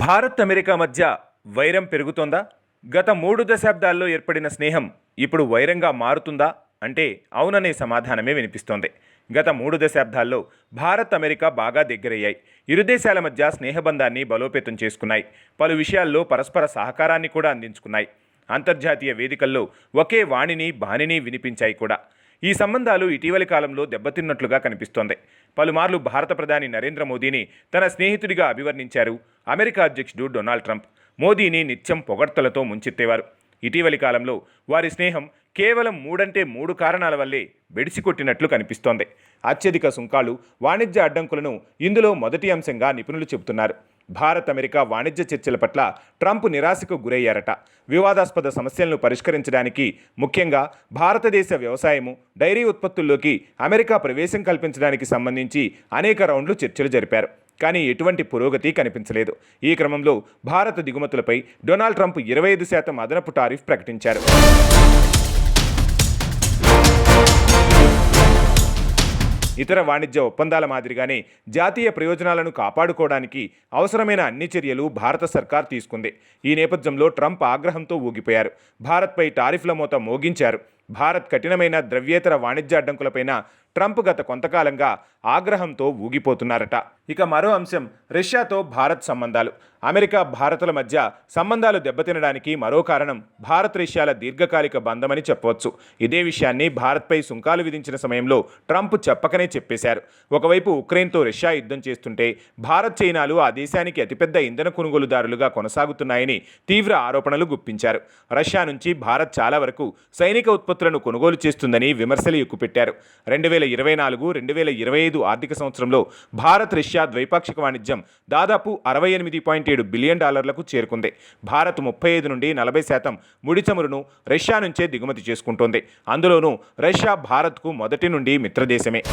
Bharat America మధ్య వైరం పెరుగుతోందా? గత 3 దశాబ్దాల్లో ఏర్పడిన స్నేహం ఇప్పుడు వైరంగా మారుతుందా అంటే అవుననే సమాధానమే వినిపిస్తోంది. గత 3 దశాబ్దాల్లో భారత్ అమెరికా బాగా దగ్గరయ్యాయి. ఇరు దేశాల మధ్య స్నేహబంధాన్ని బలోపేతం చేసుకున్నాయి. పలు విషయాల్లో పరస్పర సహకారాన్ని కూడా అందించుకున్నాయి. అంతర్జాతీయ వేదికల్లో ఒకే వాణిని బాణిని వినిపించాయి కూడా. ఈ సంబంధాలు ఇటీవలి కాలంలో దెబ్బతిన్నట్లుగా కనిపిస్తోంది. పలుమార్లు భారత ప్రధాని నరేంద్ర మోదీని తన స్నేహితుడిగా అభివర్ణించారు అమెరికా అధ్యక్షుడు డొనాల్డ్ ట్రంప్. మోదీని నిత్యం పొగడ్తలతో ముంచెత్తేవారు. ఇటీవలి కాలంలో వారి స్నేహం కేవలం 3 కారణాల వల్లే బెడిసికొట్టినట్లు కనిపిస్తోంది. అత్యధిక సుంకాలు, వాణిజ్య అడ్డంకులను ఇందులో మొదటి అంశంగా నిపుణులు చెబుతున్నారు. భారత్ అమెరికా వాణిజ్య చర్చల పట్ల ట్రంప్ నిరాశకు గురయ్యారట. వివాదాస్పద సమస్యలను పరిష్కరించడానికి, ముఖ్యంగా భారతదేశ వ్యవసాయము, డైరీ ఉత్పత్తుల్లోకి అమెరికా ప్రవేశం కల్పించడానికి సంబంధించి అనేక రౌండ్లు చర్చలు జరిపారు. కానీ ఎటువంటి పురోగతి కనిపించలేదు. ఈ క్రమంలో భారత దిగుమతులపై డొనాల్డ్ ట్రంప్ 25% అదనపు టారిఫ్ ప్రకటించారు. ఇతర వాణిజ్య ఒప్పందాల మాదిరిగానే జాతీయ ప్రయోజనాలను కాపాడుకోవడానికి అవసరమైన అన్ని చర్యలు భారత సర్కార్ తీసుకుంది. ఈ నేపథ్యంలో ట్రంప్ ఆగ్రహంతో ఊగిపోయారు. భారత్పై టారిఫ్ల మోత మోగించారు. భారత్ కఠినమైన ద్రవ్యేతర వాణిజ్య అడ్డంకులపైన ట్రంప్ గత కొంతకాలంగా ఆగ్రహంతో ఊగిపోతున్నారట. ఇక మరో అంశం రష్యాతో భారత్ సంబంధాలు. అమెరికా భారత్ల మధ్య సంబంధాలు దెబ్బతినడానికి మరో కారణం భారత్ రష్యాల దీర్ఘకాలిక బంధమని చెప్పవచ్చు. ఇదే విషయాన్ని భారత్పై సుంకాలు విధించిన సమయంలో ట్రంప్ చెప్పకనే చెప్పేశారు. ఒకవైపు ఉక్రెయిన్తో రష్యా యుద్ధం చేస్తుంటే భారత్, చైనాలు ఆ దేశానికి అతిపెద్ద ఇంధన కొనుగోలుదారులుగా కొనసాగుతున్నాయని తీవ్ర ఆరోపణలు గుప్పించారు. రష్యా నుంచి భారత్ చాలా వరకు సైనిక ఉత్పత్తులను కొనుగోలు చేస్తుందని విమర్శలు ఎక్కుపెట్టారు. 2024-2025 ఆర్థిక సంవత్సరంలో భారత్ రష్యా ద్వైపాక్షిక వాణిజ్యం దాదాపు $68.7 బిలియన్ చేరుకుంది. భారత్ 35 నుండి 40% ముడి చమురును రష్యా నుంచే దిగుమతి చేసుకుంటోంది. అందులోనూ రష్యా భారత్కు మొదటి నుండి మిత్రదేశమే.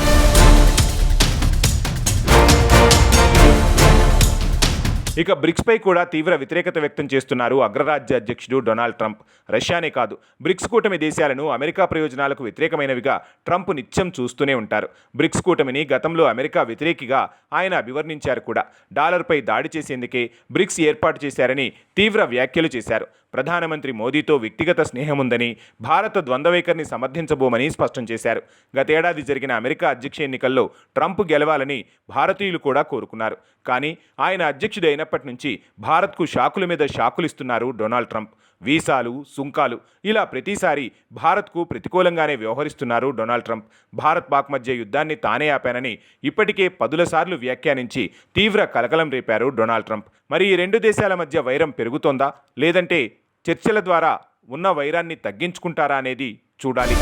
ఇక బ్రిక్స్పై కూడా తీవ్ర వ్యతిరేకత వ్యక్తం చేస్తున్నారు అగ్రరాజ్య అధ్యక్షుడు డొనాల్డ్ ట్రంప్. రష్యానే కాదు, బ్రిక్స్ కూటమి దేశాలను అమెరికా ప్రయోజనాలకు వ్యతిరేకమైనవిగా ట్రంప్ నిత్యం చూస్తూనే ఉంటారు. బ్రిక్స్ కూటమిని గతంలో అమెరికా వ్యతిరేకిగా ఆయన అభివర్ణించారు కూడా. డాలర్పై దాడి చేసేందుకే బ్రిక్స్ ఏర్పాటు చేశారని తీవ్ర వ్యాఖ్యలు చేశారు. ప్రధానమంత్రి మోదీతో వ్యక్తిగత స్నేహముందని, భారత ద్వంద్వవైఖరిని సమర్థించబోమని స్పష్టం చేశారు. గతేడాది జరిగిన అమెరికా అధ్యక్ష ఎన్నికల్లో ట్రంప్ గెలవాలని భారతీయులు కూడా కోరుకున్నారు. కానీ ఆయన అధ్యక్షుడు అయినప్పటి నుంచి భారత్కు షాకుల మీద షాకులు ఇస్తున్నారు డొనాల్డ్ ట్రంప్. వీసాలు, సుంకాలు ఇలా ప్రతిసారి భారత్కు ప్రతికూలంగానే వ్యవహరిస్తున్నారు డొనాల్డ్ ట్రంప్. భారత్ పాక్ మధ్య యుద్ధాన్ని తానే ఆపానని ఇప్పటికే 10 సార్లు వ్యాఖ్యానించి తీవ్ర కలకలం రేపారు డొనాల్డ్ ట్రంప్. మరి ఈ 2 దేశాల మధ్య వైరం పెరుగుతోందా, లేదంటే చర్చల ద్వారా ఉన్న వైరాన్ని తగ్గించుకుంటారా అనేది చూడాలి.